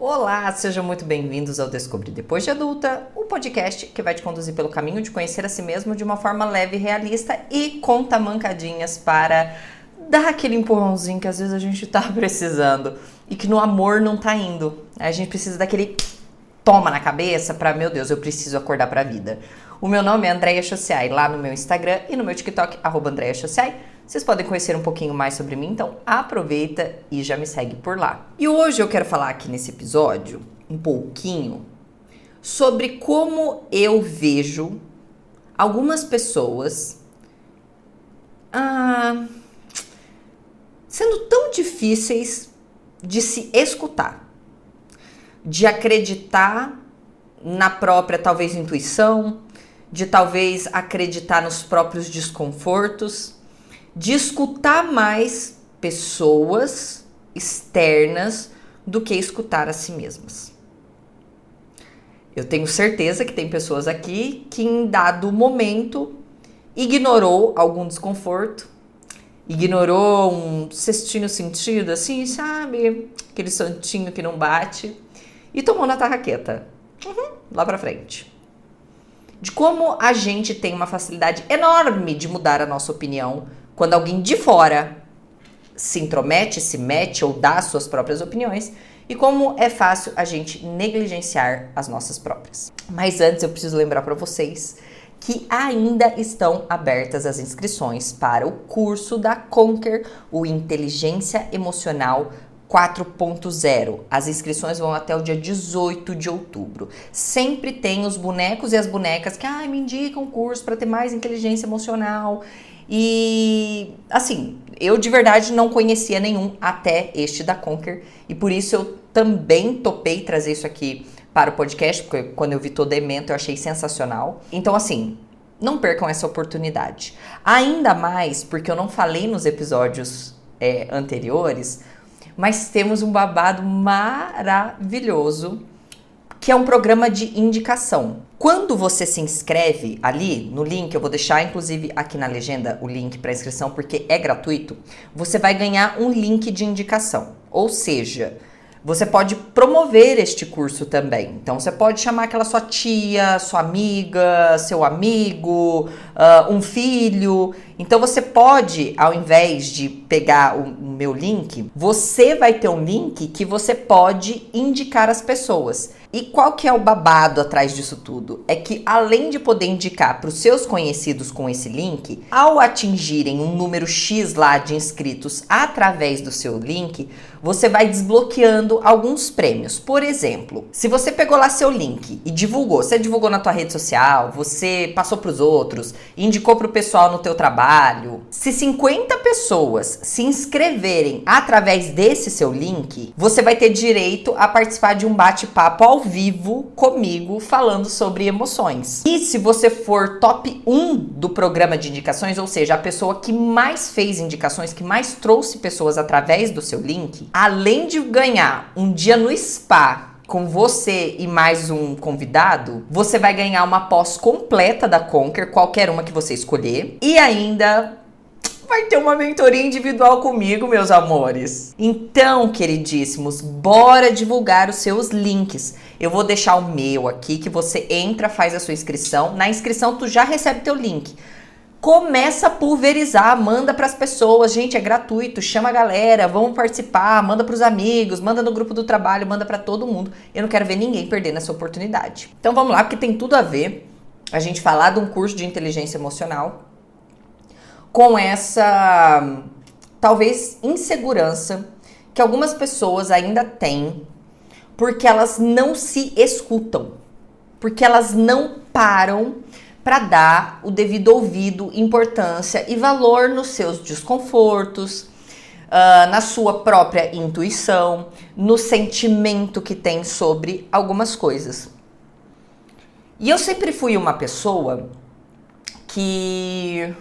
Olá, sejam muito bem-vindos ao Descobrir Depois de Adulta, o podcast que vai te conduzir pelo caminho de conhecer a si mesmo de uma forma leve e realista e com tamancadinhas para dar aquele empurrãozinho que às vezes a gente tá precisando e que no amor não tá indo. A gente precisa daquele toma na cabeça pra, meu Deus, eu preciso acordar pra vida. O meu nome é Andréia Chociai, lá no meu Instagram e no meu TikTok, @AndréiaChociai. Vocês podem conhecer um pouquinho mais sobre mim, então aproveita e já me segue por lá. E hoje eu quero falar aqui nesse episódio um pouquinho sobre como eu vejo algumas pessoas sendo tão difíceis de se escutar, de acreditar na própria, talvez, intuição, de talvez acreditar nos próprios desconfortos, de escutar mais pessoas externas do que escutar a si mesmas. Eu tenho certeza que tem pessoas aqui que em dado momento ignorou algum desconforto, ignorou um cestinho sentido, assim, sabe? Aquele santinho que não bate e tomou na tarraqueta, lá pra frente. De como a gente tem uma facilidade enorme de mudar a nossa opinião quando alguém de fora se intromete, se mete ou dá suas próprias opiniões, e como é fácil a gente negligenciar as nossas próprias. Mas antes eu preciso lembrar para vocês que ainda estão abertas as inscrições para o curso da Conquer, o Inteligência Emocional 4.0. As inscrições vão até o dia 18 de outubro. Sempre tem os bonecos e as bonecas que me indicam um curso para ter mais inteligência emocional. E, assim, eu de verdade não conhecia nenhum até este da Conquer. E por isso eu também topei trazer isso aqui para o podcast, porque quando eu vi todo evento eu achei sensacional. Então, assim, não percam essa oportunidade. Ainda mais porque eu não falei nos episódios anteriores, mas temos um babado maravilhoso, que é um programa de indicação. Quando você se inscreve ali no link, eu vou deixar inclusive aqui na legenda o link para inscrição porque é gratuito, você vai ganhar um link de indicação. Ou seja, você pode promover este curso também. Então você pode chamar aquela sua tia, sua amiga, seu amigo, um filho. Então você pode, ao invés de pegar o meu link, você vai ter um link que você pode indicar as pessoas. E qual que é o babado atrás disso tudo? É que além de poder indicar para os seus conhecidos com esse link, ao atingirem um número X lá de inscritos através do seu link, você vai desbloqueando alguns prêmios. Por exemplo, se você pegou lá seu link e divulgou, você divulgou na tua rede social, você passou para os outros, indicou para o pessoal no teu trabalho, se 50 pessoas se inscreverem através desse seu link, você vai ter direito a participar de um bate-papo ao vivo comigo falando sobre emoções. E se você for top 1 do programa de indicações, ou seja, a pessoa que mais fez indicações, que mais trouxe pessoas através do seu link, além de ganhar um dia no spa com você e mais um convidado, você vai ganhar uma pós completa da Conquer, qualquer uma que você escolher, e ainda vai ter uma mentoria individual comigo, meus amores. Então, queridíssimos, bora divulgar os seus links. Eu vou deixar o meu aqui, que você entra, faz a sua inscrição. Na inscrição, tu já recebe teu link. Começa a pulverizar, manda pras pessoas. Gente, é gratuito, chama a galera, vamos participar, manda pros amigos, manda no grupo do trabalho, manda pra todo mundo. Eu não quero ver ninguém perdendo essa oportunidade. Então vamos lá, porque tem tudo a ver a gente falar de um curso de inteligência emocional com essa, talvez, insegurança que algumas pessoas ainda têm porque elas não se escutam, porque elas não param para dar o devido ouvido, importância e valor nos seus desconfortos, na sua própria intuição, no sentimento que tem sobre algumas coisas. E eu sempre fui uma pessoa que,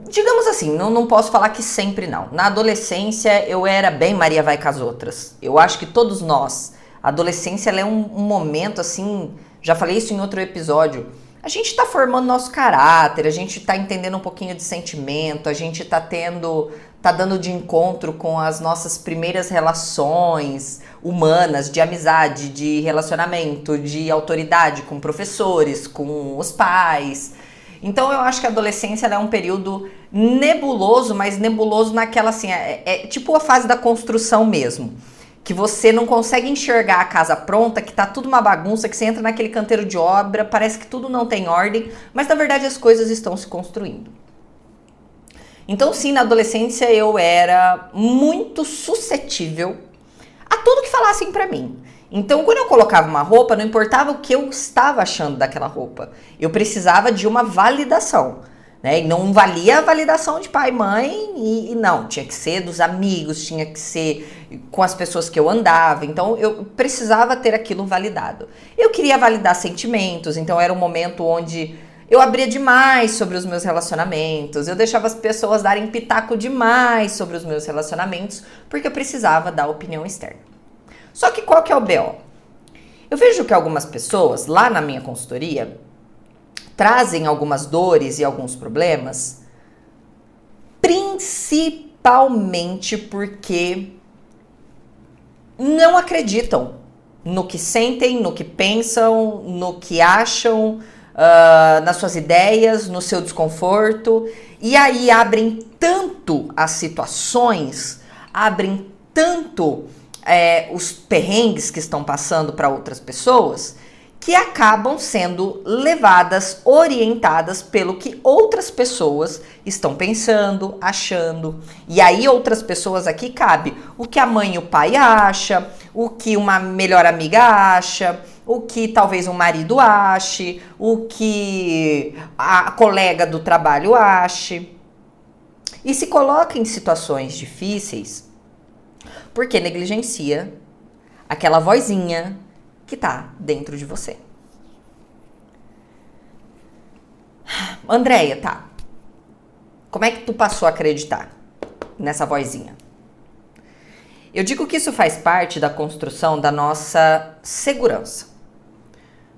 digamos assim, não posso falar que sempre não. Na adolescência eu era bem Maria vai com as outras. Eu acho que todos nós, a adolescência ela é um momento assim, já falei isso em outro episódio, a gente tá formando nosso caráter, a gente tá entendendo um pouquinho de sentimento, a gente tá tendo tá dando de encontro com as nossas primeiras relações humanas, de amizade, de relacionamento, de autoridade com professores, com os pais. Então eu acho que a adolescência ela é um período nebuloso, mas nebuloso naquela assim, é tipo a fase da construção mesmo. Que você não consegue enxergar a casa pronta, que tá tudo uma bagunça, que você entra naquele canteiro de obra, parece que tudo não tem ordem, mas na verdade as coisas estão se construindo. Então sim, na adolescência eu era muito suscetível a tudo que falassem pra mim. Então quando eu colocava uma roupa, não importava o que eu estava achando daquela roupa, eu precisava de uma validação. Né? E não valia a validação de pai e mãe, e não, tinha que ser dos amigos, tinha que ser com as pessoas que eu andava, então eu precisava ter aquilo validado. Eu queria validar sentimentos, então era um momento onde eu abria demais sobre os meus relacionamentos, eu deixava as pessoas darem pitaco demais sobre os meus relacionamentos, porque eu precisava da opinião externa. Só que qual que é o BO? Eu vejo que algumas pessoas, lá na minha consultoria, trazem algumas dores e alguns problemas, principalmente porque não acreditam no que sentem, no que pensam, no que acham, nas suas ideias, no seu desconforto, e aí abrem tanto as situações, abrem tanto os perrengues que estão passando para outras pessoas, que acabam sendo levadas, orientadas pelo que outras pessoas estão pensando, achando. E aí outras pessoas aqui cabe o que a mãe e o pai acham, o que uma melhor amiga acha, o que talvez um marido ache, o que a colega do trabalho ache. E se coloca em situações difíceis porque negligencia aquela vozinha que tá dentro de você. Andréia, tá. Como é que tu passou a acreditar nessa vozinha? Eu digo que isso faz parte da construção da nossa segurança.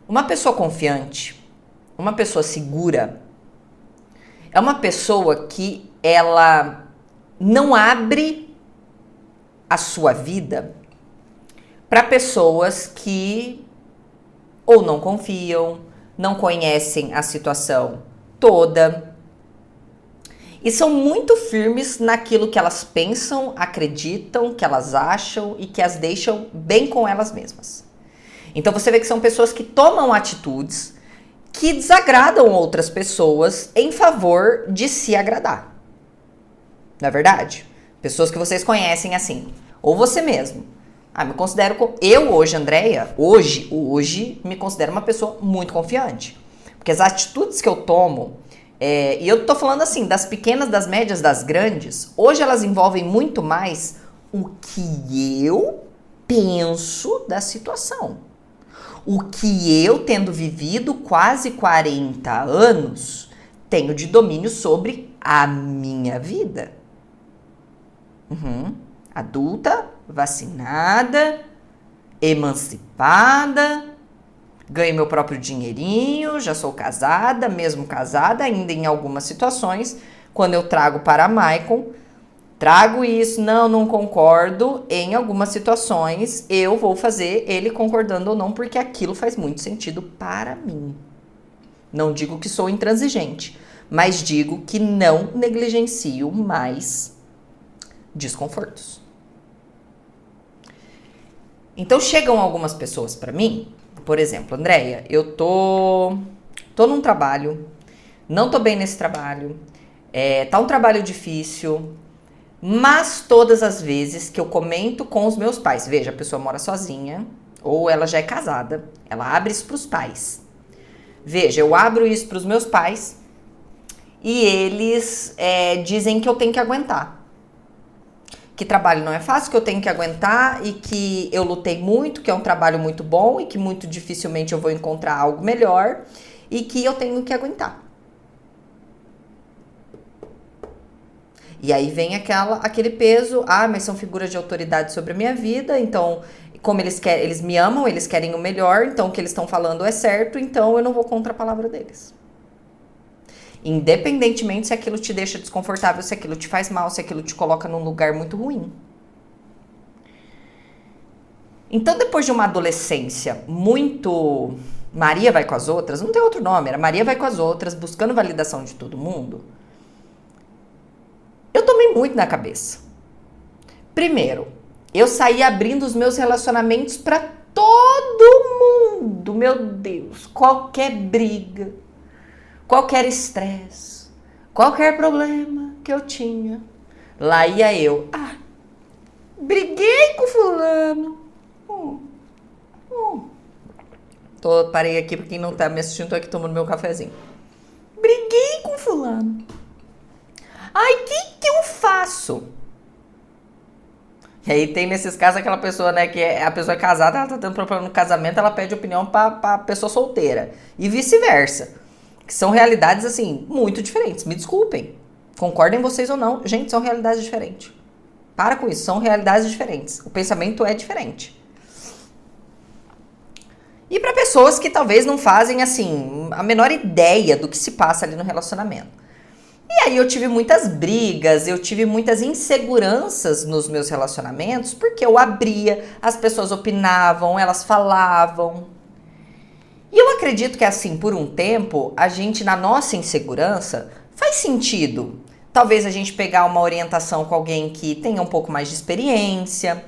Uma pessoa confiante, uma pessoa segura, é uma pessoa que ela não abre a sua vida para pessoas que ou não confiam, não conhecem a situação toda e são muito firmes naquilo que elas pensam, acreditam, que elas acham e que as deixam bem com elas mesmas. Então você vê que são pessoas que tomam atitudes que desagradam outras pessoas em favor de se agradar. Não é verdade? Pessoas que vocês conhecem assim, ou você mesmo. Me considero, eu hoje, Andréia, hoje me considero uma pessoa muito confiante. Porque as atitudes que eu tomo, e eu tô falando assim, das pequenas, das médias, das grandes, hoje elas envolvem muito mais o que eu penso da situação. O que eu, tendo vivido quase 40 anos, tenho de domínio sobre a minha vida. Adulta, vacinada, emancipada, ganho meu próprio dinheirinho, já sou casada, mesmo casada, ainda em algumas situações, quando eu trago para Maicon, trago isso, não concordo, em algumas situações eu vou fazer ele concordando ou não, porque aquilo faz muito sentido para mim. Não digo que sou intransigente, mas digo que não negligencio mais desconfortos. Então chegam algumas pessoas para mim, por exemplo, Andréia, eu tô num trabalho, não tô bem nesse trabalho, tá um trabalho difícil, mas todas as vezes que eu comento com os meus pais, veja, a pessoa mora sozinha ou ela já é casada, ela abre isso pros pais. Veja, eu abro isso pros meus pais e eles dizem que eu tenho que aguentar. Que trabalho não é fácil, que eu tenho que aguentar e que eu lutei muito, que é um trabalho muito bom e que muito dificilmente eu vou encontrar algo melhor e que eu tenho que aguentar. E aí vem aquele peso, mas são figuras de autoridade sobre a minha vida, então como eles me amam, eles querem o melhor, então o que eles estão falando é certo, então eu não vou contra a palavra deles. Independentemente se aquilo te deixa desconfortável, se aquilo te faz mal, se aquilo te coloca num lugar muito ruim. Então, depois de uma adolescência muito Maria vai com as outras, não tem outro nome, era Maria vai com as outras, buscando validação de todo mundo, eu tomei muito na cabeça. Primeiro, eu saí abrindo os meus relacionamentos para todo mundo, meu Deus, qualquer briga, qualquer estresse, qualquer problema que eu tinha, lá ia eu, briguei com fulano. Parei aqui pra quem não tá me assistindo, tô aqui tomando meu cafezinho. Briguei com fulano. Ai, o que eu faço? E aí tem nesses casos aquela pessoa, né, que a pessoa é casada, ela tá tendo problema no casamento, ela pede opinião pra pessoa solteira. E vice-versa. Que são realidades, assim, muito diferentes. Me desculpem. Concordem vocês ou não. Gente, são realidades diferentes. Para com isso, são realidades diferentes. O pensamento é diferente. E para pessoas que talvez não fazem, assim, a menor ideia do que se passa ali no relacionamento. E aí eu tive muitas brigas, eu tive muitas inseguranças nos meus relacionamentos, porque eu abria, as pessoas opinavam, elas falavam. E eu acredito que, assim, por um tempo, a gente, na nossa insegurança, faz sentido. Talvez a gente pegar uma orientação com alguém que tenha um pouco mais de experiência,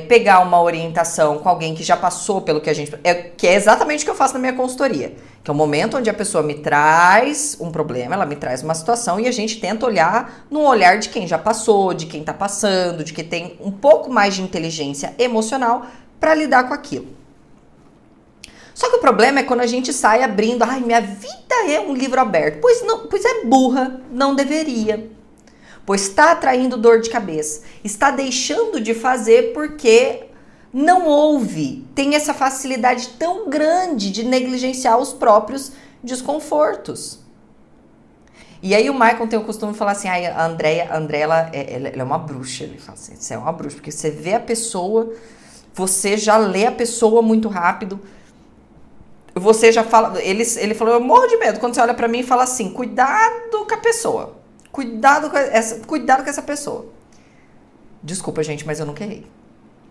pegar uma orientação com alguém que já passou pelo que a gente... que é exatamente o que eu faço na minha consultoria. Que é o momento onde a pessoa me traz um problema, ela me traz uma situação e a gente tenta olhar no olhar de quem já passou, de quem tá passando, de quem tem um pouco mais de inteligência emocional para lidar com aquilo. Só que o problema é quando a gente sai abrindo, minha vida é um livro aberto. Pois é burra, não deveria. Pois está atraindo dor de cabeça, está deixando de fazer porque não ouve, tem essa facilidade tão grande de negligenciar os próprios desconfortos. E aí o Michael tem o costume de falar assim, a Andrea ela é uma bruxa. Ele fala assim, você é uma bruxa, porque você vê a pessoa, você já lê a pessoa muito rápido, você já fala, ele falou, eu morro de medo quando você olha pra mim e fala assim, cuidado com a pessoa. Cuidado com essa pessoa. Desculpa, gente, mas eu nunca errei.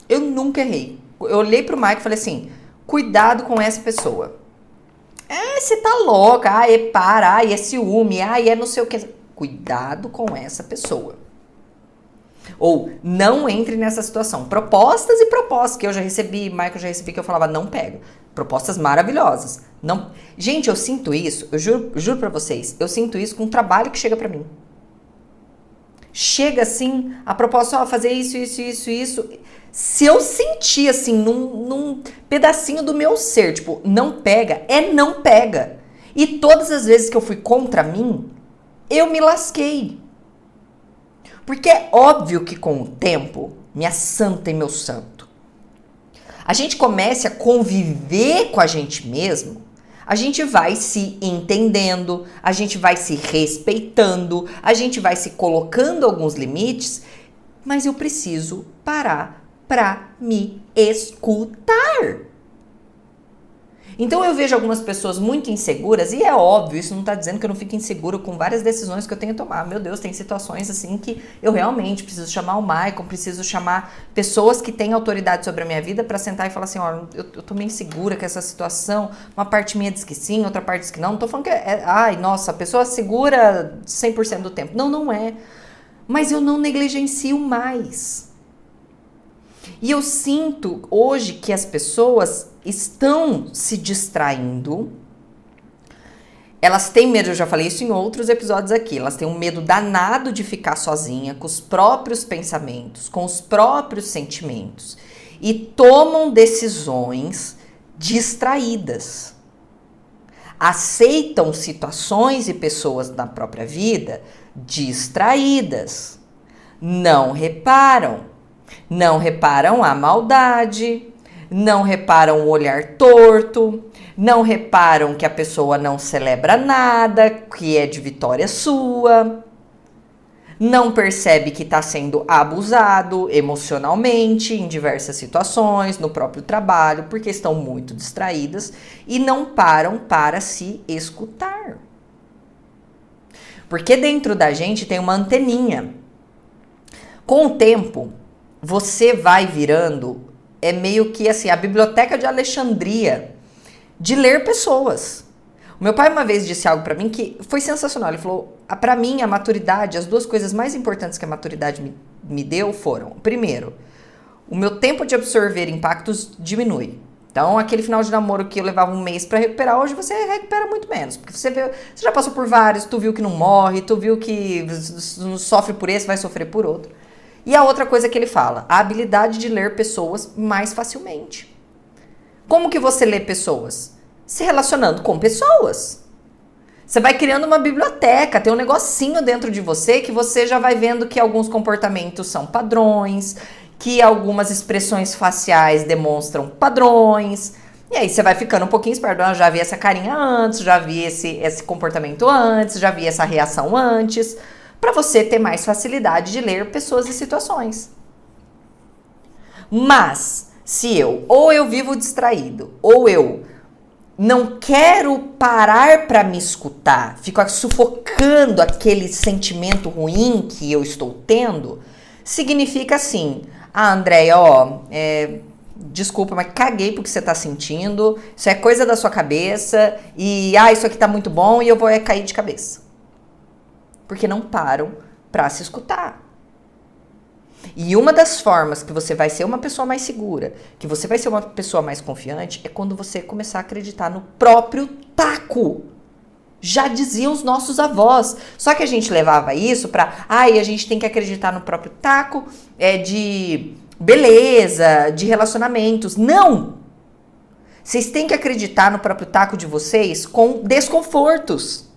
Eu nunca errei. Eu olhei pro Mike e falei assim, cuidado com essa pessoa. Você tá louca. É ciúme. É não sei o que. Cuidado com essa pessoa. Ou, não entre nessa situação. Propostas e propostas que eu já recebi, Michael já recebi, que eu falava, não pega. Propostas maravilhosas. Não... Gente, eu sinto isso, eu juro pra vocês, eu sinto isso com o trabalho que chega pra mim. Chega assim, a proposta, fazer isso. Se eu sentir assim, num pedacinho do meu ser, tipo, não pega, não pega. E todas as vezes que eu fui contra mim, eu me lasquei. Porque é óbvio que com o tempo, minha santa e meu santo, a gente comece a conviver com a gente mesmo, a gente vai se entendendo, a gente vai se respeitando, a gente vai se colocando alguns limites, mas eu preciso parar para me escutar. Então eu vejo algumas pessoas muito inseguras, e é óbvio, isso não tá dizendo que eu não fico inseguro com várias decisões que eu tenho que tomar. Meu Deus, tem situações assim que eu realmente preciso chamar o Michael, preciso chamar pessoas que têm autoridade sobre a minha vida para sentar e falar assim, olha, eu tô meio insegura com essa situação, uma parte minha diz que sim, outra parte diz que não. Não tô falando que nossa, a pessoa segura 100% do tempo. Não é. Mas eu não negligencio mais. E eu sinto hoje que as pessoas estão se distraindo. Elas têm medo, eu já falei isso em outros episódios aqui, elas têm um medo danado de ficar sozinha, com os próprios pensamentos, com os próprios sentimentos. E tomam decisões distraídas. Aceitam situações e pessoas na própria vida distraídas. Não reparam a maldade, não reparam o olhar torto, não reparam que a pessoa não celebra nada, que é de vitória sua, não percebe que está sendo abusado emocionalmente em diversas situações, no próprio trabalho, porque estão muito distraídas e não param para se escutar. Porque dentro da gente tem uma anteninha. Com o tempo, você vai virando, é meio que assim, a biblioteca de Alexandria, de ler pessoas. O meu pai uma vez disse algo pra mim que foi sensacional. Ele falou, pra mim, a maturidade, as duas coisas mais importantes que a maturidade me deu foram, primeiro, o meu tempo de absorver impactos diminui. Então, aquele final de namoro que eu levava um mês pra recuperar, hoje você recupera muito menos. Porque você já passou por vários, tu viu que não morre, tu viu que não sofre por esse, vai sofrer por outro. E a outra coisa que ele fala, a habilidade de ler pessoas mais facilmente. Como que você lê pessoas? Se relacionando com pessoas. Você vai criando uma biblioteca, tem um negocinho dentro de você que você já vai vendo que alguns comportamentos são padrões, que algumas expressões faciais demonstram padrões. E aí você vai ficando um pouquinho esperto. Ah, já vi essa carinha antes, já vi esse comportamento antes, já vi essa reação antes. Para você ter mais facilidade de ler pessoas e situações. Mas, se eu vivo distraído, ou eu não quero parar para me escutar, fico sufocando aquele sentimento ruim que eu estou tendo, significa assim, Andréia, desculpa, mas caguei porque você tá sentindo, isso é coisa da sua cabeça, e isso aqui tá muito bom e eu vou cair de cabeça. Porque não param para se escutar. E uma das formas que você vai ser uma pessoa mais segura, que você vai ser uma pessoa mais confiante, é quando você começar a acreditar no próprio taco. Já diziam os nossos avós. Só que a gente levava isso para, a gente tem que acreditar no próprio taco, de beleza, de relacionamentos. Não! Vocês têm que acreditar no próprio taco de vocês com desconfortos.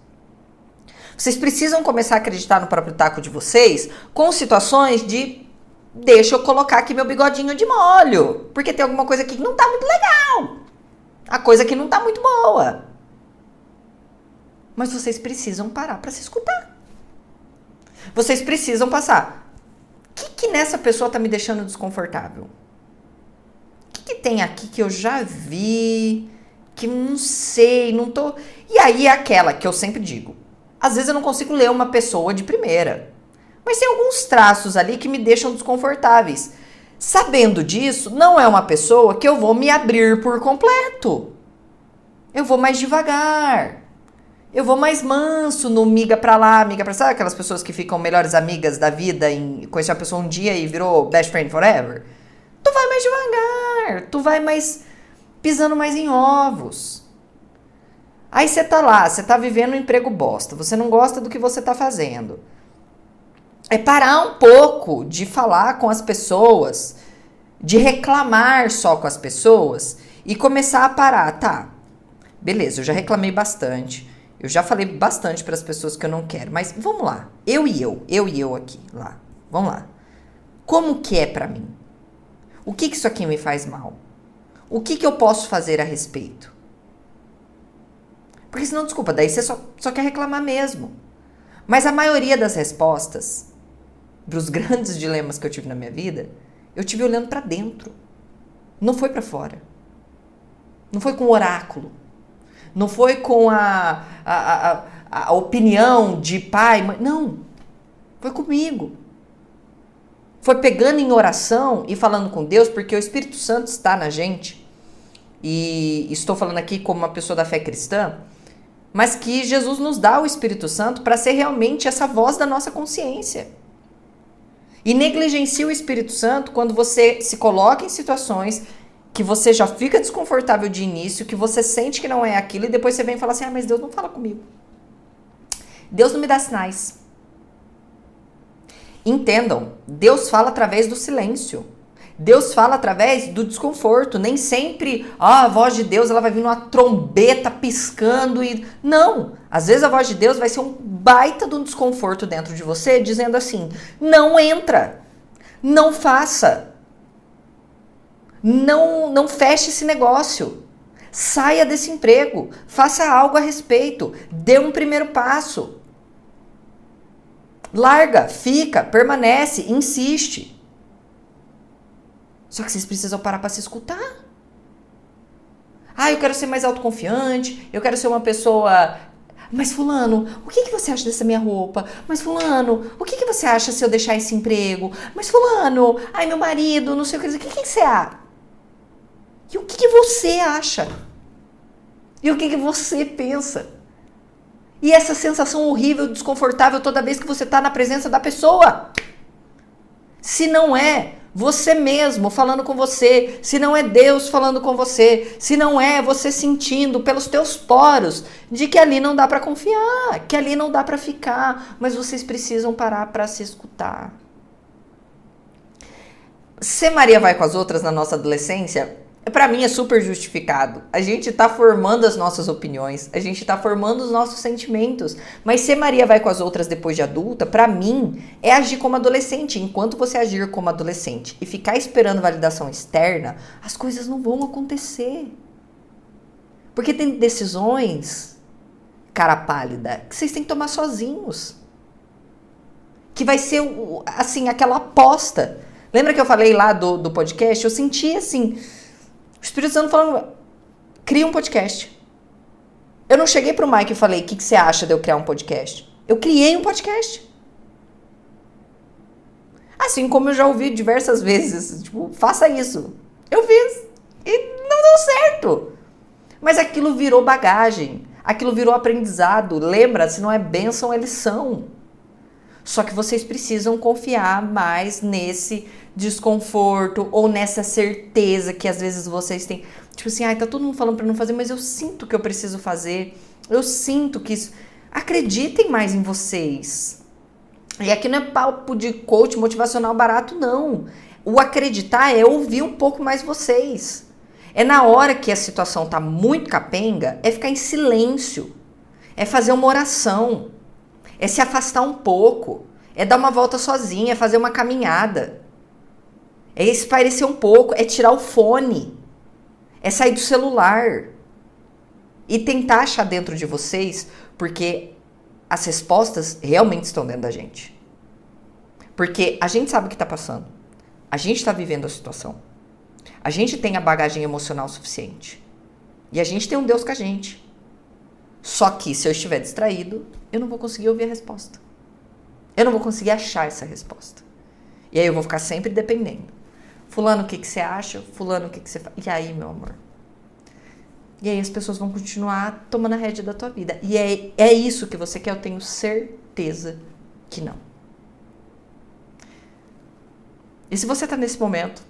Vocês precisam começar a acreditar no próprio taco de vocês com situações de deixa eu colocar aqui meu bigodinho de molho, porque tem alguma coisa aqui que não tá muito legal. A coisa aqui não tá muito boa. Mas vocês precisam parar para se escutar. Vocês precisam passar. O que nessa pessoa tá me deixando desconfortável? O que tem aqui que eu já vi, que não sei, não tô... E aí é aquela que eu sempre digo. Às vezes eu não consigo ler uma pessoa de primeira. Mas tem alguns traços ali que me deixam desconfortáveis. Sabendo disso, não é uma pessoa que eu vou me abrir por completo. Eu vou mais devagar. Eu vou mais manso no miga pra lá, miga pra lá. Sabe aquelas pessoas que ficam melhores amigas da vida, conheceu a pessoa um dia e virou best friend forever? Tu vai mais devagar. Tu vai mais pisando mais em ovos. Aí você tá lá, você tá vivendo um emprego bosta, você não gosta do que você tá fazendo. É parar um pouco de falar com as pessoas, de reclamar só com as pessoas e começar a parar. Tá, beleza, eu já reclamei bastante, eu já falei bastante para as pessoas que eu não quero, mas vamos lá, eu e eu aqui, lá, vamos lá. Como que é pra mim? O que isso aqui me faz mal? O que eu posso fazer a respeito? Porque senão, desculpa, daí você só quer reclamar mesmo. Mas a maioria das respostas para os grandes dilemas que eu tive na minha vida, eu tive olhando para dentro. Não foi para fora. Não foi com o oráculo. Não foi com a opinião de pai, mãe. Não. Foi comigo. Foi pegando em oração e falando com Deus, porque o Espírito Santo está na gente. E estou falando aqui como uma pessoa da fé cristã, mas que Jesus nos dá o Espírito Santo para ser realmente essa voz da nossa consciência. E negligencia o Espírito Santo quando você se coloca em situações que você já fica desconfortável de início, que você sente que não é aquilo, e depois você vem e fala assim, mas Deus não fala comigo. Deus não me dá sinais. Entendam, Deus fala através do silêncio. Deus fala através do desconforto. Nem sempre a voz de Deus ela vai vir numa trombeta piscando e... Não! Às vezes a voz de Deus vai ser um baita de um desconforto dentro de você, dizendo assim, não entra, não faça, não feche esse negócio, saia desse emprego, faça algo a respeito, dê um primeiro passo. Larga, fica, permanece, insiste. Só que vocês precisam parar para se escutar. Eu quero ser mais autoconfiante, eu quero ser uma pessoa... Mas fulano, o que você acha dessa minha roupa? Mas fulano, o que você acha se eu deixar esse emprego? Mas fulano, ai meu marido, não sei o que você acha? E o que você acha? E o que você pensa? E essa sensação horrível, desconfortável toda vez que você está na presença da pessoa. Se não é você mesmo falando com você, se não é Deus falando com você, se não é você sentindo pelos teus poros de que ali não dá para confiar, que ali não dá para ficar, mas vocês precisam parar para se escutar. Ser Maria vai com as outras na nossa adolescência, para mim é super justificado. A gente tá formando as nossas opiniões, a gente tá formando os nossos sentimentos. Mas ser Maria vai com as outras depois de adulta, para mim, é agir como adolescente. Enquanto você agir como adolescente e ficar esperando validação externa, as coisas não vão acontecer. Porque tem decisões, cara pálida, que vocês têm que tomar sozinhos. Que vai ser, assim, aquela aposta. Lembra que eu falei lá do podcast? Eu senti, assim, o Espírito Santo falando, cria um podcast. Eu não cheguei pro Mike e falei, o que você acha de eu criar um podcast? Eu criei um podcast. Assim como eu já ouvi diversas vezes, tipo, faça isso. Eu fiz e não deu certo. Mas aquilo virou bagagem, aquilo virou aprendizado. Lembra, se não é bênção, é lição. Só que vocês precisam confiar mais nesse desconforto ou nessa certeza que às vezes vocês têm. Tipo assim, tá todo mundo falando pra não fazer, mas eu sinto que eu preciso fazer. Eu sinto que isso... Acreditem mais em vocês. E aqui não é papo de coach motivacional barato, não. O acreditar é ouvir um pouco mais vocês. É na hora que a situação tá muito capenga, é ficar em silêncio. É fazer uma oração. É se afastar um pouco, é dar uma volta sozinha, é fazer uma caminhada, é espairecer um pouco, é tirar o fone, é sair do celular e tentar achar dentro de vocês, porque as respostas realmente estão dentro da gente. Porque a gente sabe o que está passando, a gente está vivendo a situação, a gente tem a bagagem emocional suficiente e a gente tem um Deus com a gente. Só que se eu estiver distraído, eu não vou conseguir ouvir a resposta. Eu não vou conseguir achar essa resposta. E aí eu vou ficar sempre dependendo. Fulano, o que você acha? Fulano, o que você faz? E aí, meu amor? E aí as pessoas vão continuar tomando a rédea da tua vida. E é isso que você quer? Eu tenho certeza que não. E se você tá nesse momento,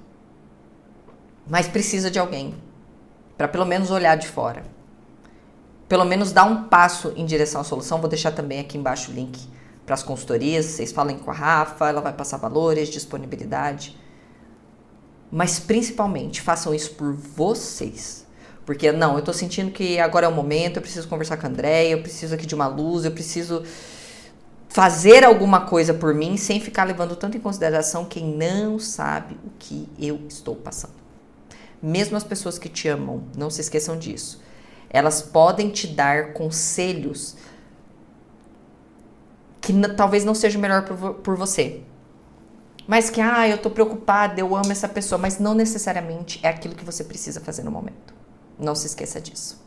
mas precisa de alguém para pelo menos olhar de fora, pelo menos dar um passo em direção à solução, vou deixar também aqui embaixo o link para as consultorias, vocês falem com a Rafa, ela vai passar valores, disponibilidade. Mas principalmente, façam isso por vocês. Porque não, eu tô sentindo que agora é o momento, eu preciso conversar com a Andréia, eu preciso aqui de uma luz, eu preciso fazer alguma coisa por mim, sem ficar levando tanto em consideração quem não sabe o que eu estou passando. Mesmo as pessoas que te amam, não se esqueçam disso. Elas podem te dar conselhos que talvez não seja o melhor por você. Mas que, eu tô preocupada, eu amo essa pessoa, mas não necessariamente é aquilo que você precisa fazer no momento. Não se esqueça disso.